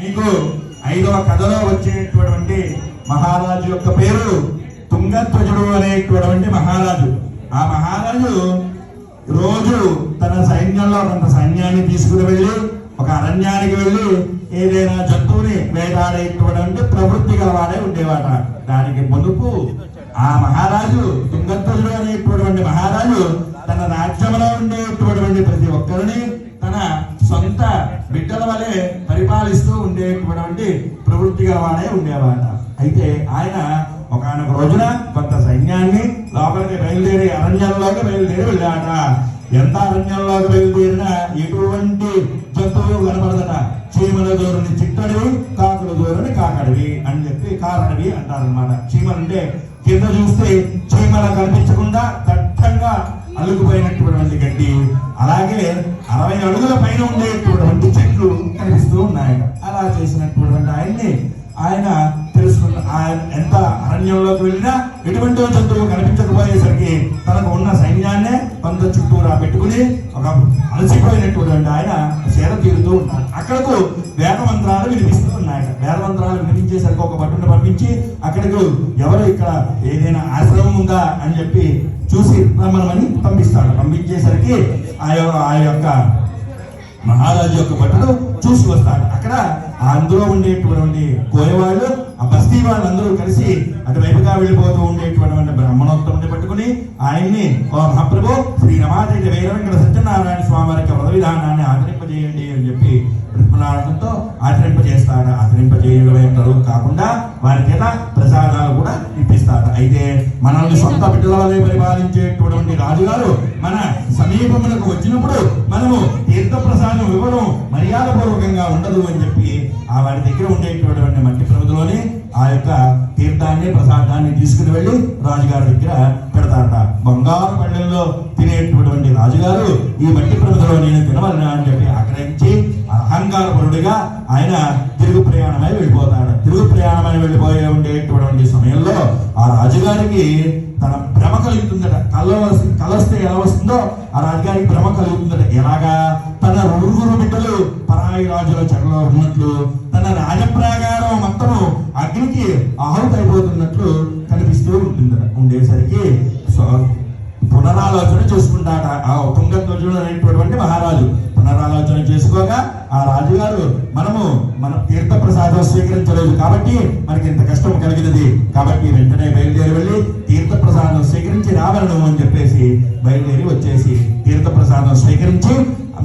మీకు 5వ కథలో వచ్చేటువంటి మహారాజు యొక్క పేరు తుంగధ్వజుడు అనేటువంటి మహారాజు. ఆ మహారాజు రోజు తన సైన్యంలో కొంత సైన్యాన్ని తీసుకుని వెళ్ళి ఒక అరణ్యానికి వెళ్ళి ఏదైనా జంతువుని వేటాడేటువంటి ప్రవృత్తి గలవాడే ఉండేవాట. దానికి మునుపు ఆ మహారాజు తుంగధ్వజుడు అనేటువంటి మహారాజు తన రాజ్యంలో ఉండేటువంటి ప్రతి ఒక్కరిని తన సొంత బిడ్డల వలె పరిపాలిస్తూ ఉండేటువంటి ప్రవృత్తి గలవాడే ఉండేవాట. అయితే ఆయన ఒకనొక రోజున కొంత సైన్యాన్ని లోపలికి బయలుదేరి అరణ్యంలోకి బయలుదేరి వెళ్ళాట. ఎంత అరణ్యంలోకి బయలుదేరినా ఎటువంటి జంతువులు కనపడదట. చీమల దూరని చిట్టడివి, కాకుల దూరని కాకడివి అని చెప్పి కారణవి అంటారనమాట. చీమలు అంటే కింద చూస్తే చీమల కనిపించకుండా దట్టంగా అల్లుకుపోయినటువంటి గడ్డి, అలాగే 60 అడుగుల పైన ఉండేటువంటి చెట్లు కనిపిస్తూ ఉన్నాయి. అలా చేసినటువంటి ఆయన తెలుసుకున్న ఆయన ఎంత అరణ్యంలోకి వెళ్ళినా ఎటువంటి జంతువు కనిపించకపోయేసరికి తనకు ఉన్న సైన్యాన్నే కొంత చుట్టూరా పెట్టుకుని ఒక అలసిపోయినటువంటి ఆయన సేద తీరుతూ ఉన్నారు. అక్కడకు వేదమంత్రాలు వినిపిస్తూ ఉన్నాయి. వేదమంత్రాలు వినిపించేసరికి ఒక భటుని పంపించి అక్కడికి ఎవరు ఇక్కడ ఏదైనా ఆశ్రమం ఉందా అని చెప్పి చూసి రమ్మనమని పంపిస్తాడు. పంపించేసరికి ఆ యొక్క మహారాజు యొక్క భటుడు చూసి వస్తాడు. అక్కడ అందులో ఉండేటువంటి కోయవాళ్ళు ఆ బస్తీ వాళ్ళందరూ కలిసి అటువైపుగా వెళ్ళిపోతూ ఉండేటువంటి బ్రాహ్మణోత్తముని పట్టుకుని ఆయన్ని, ఓ మహాప్రభు శ్రీ రమాదేవి వీర వెంకట సత్యనారాయణ స్వామి వారికి వ్రత విధానాన్ని ఆచరింపజేయండి అని చెప్పి బ్రహ్మనాథంతో ఆచరింపజేస్తాడు. ఆచరింపజేయడమే కాకుండా వారి చేత ప్రసాదాలు కూడా ఇప్పిస్తాడు. అయితే మనల్ని సొంత బిడ్డల వలె పరిపాలించేటువంటి రాజుగారు మన సమీపములకు వచ్చినప్పుడు మనము తీర్థ ప్రసాదం ఇవ్వడం మర్యాదపూర్వకంగా ఉండదు అని చెప్పి ఆ వారి దగ్గర ఉండేటువంటి మట్టి ప్రమిదలోనే ఆ యొక్క తీర్థాన్ని ప్రసాదాన్ని తీసుకుని వెళ్ళి రాజుగారి దగ్గర పెడతారట. బంగారు పళ్ళెల్లో తినేటువంటి రాజుగారు ఈ మట్టి ప్రమిదలో నేను తినవలనా అని చెప్పి ఆగ్రహించి అహంకారపరుడిగా ఆయన తిరుగు ప్రయాణమై వెళ్ళిపోతాడు. తిరుగు ప్రయాణమై వెళ్ళిపోయే ఉండేటువంటి సమయంలో ఆ రాజుగారికి తన భ్రమ కలుగుతుందట. కలొస్తే ఎలా వస్తుందో ఆ రాజుగారికి భ్రమ కలుగుతుందట. ఎలాగా? తన 6 బిడ్డలు పరాయి రాజుల చెరలో ఉన్నట్లు, తన రాజప్రాగారం మొత్తము అగ్నికి ఆహుతైపోతున్నట్లు కనిపిస్తూ ఉంటుందట. ఉండేసరికి పునరాలోచన చేసుకుంటాట ఆ తుంగధ్వజుడు అనేటువంటి మహారాజు. పునరాలోచన చేసుకోగా ఆ రాజుగారు మనం తీర్థ ప్రసాదం స్వీకరించలేదు కాబట్టి మనకి ఇంత కష్టం కలిగినది, కాబట్టి వెంటనే బయలుదేరి వెళ్ళి తీర్థ ప్రసాదం స్వీకరించి రావలను అని చెప్పేసి బయలుదేరి వచ్చేసి తీర్థ ప్రసాదం స్వీకరించి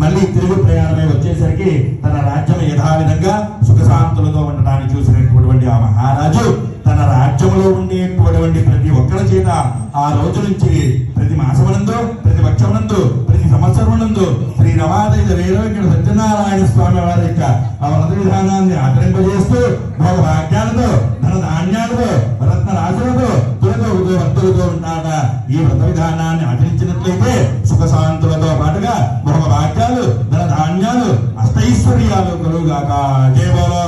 మళ్ళీ తిరుగు ప్రయాణమై వచ్చేసరికి తన రాజ్యం యథావిధంగా సుఖశాంతులతో ఉండటాన్ని చూసినటువంటి ఆ మహారాజు తన రాజ్యంలో ఉండేటువంటి ప్రతి ఒక్కరి చేత ఆ రోజు నుంచి ప్రతి మాసమునందు, ప్రతి పక్షమునందు, ప్రతి సంవత్సరమునందు శ్రీ రమాదేవి వీర వెంకట సత్యనారాయణ స్వామి వారి యొక్క ఆ వ్రత విధానాన్ని ఆచరింపజేస్తూ భోగభాగ్యాలతో, ధన ధాన్యాలతో, రత్న రాశులతో, భక్తులతో ఉంటాడ. ఈ వ్రత విధానాన్ని ఆచరించినట్లయితే సుఖశాంతులతో పాటుగా భోగభాగ్యాలు, ధన ధాన్యాలు, అష్టైశ్వర్యాలు కలుగుగాక. జయ బోలో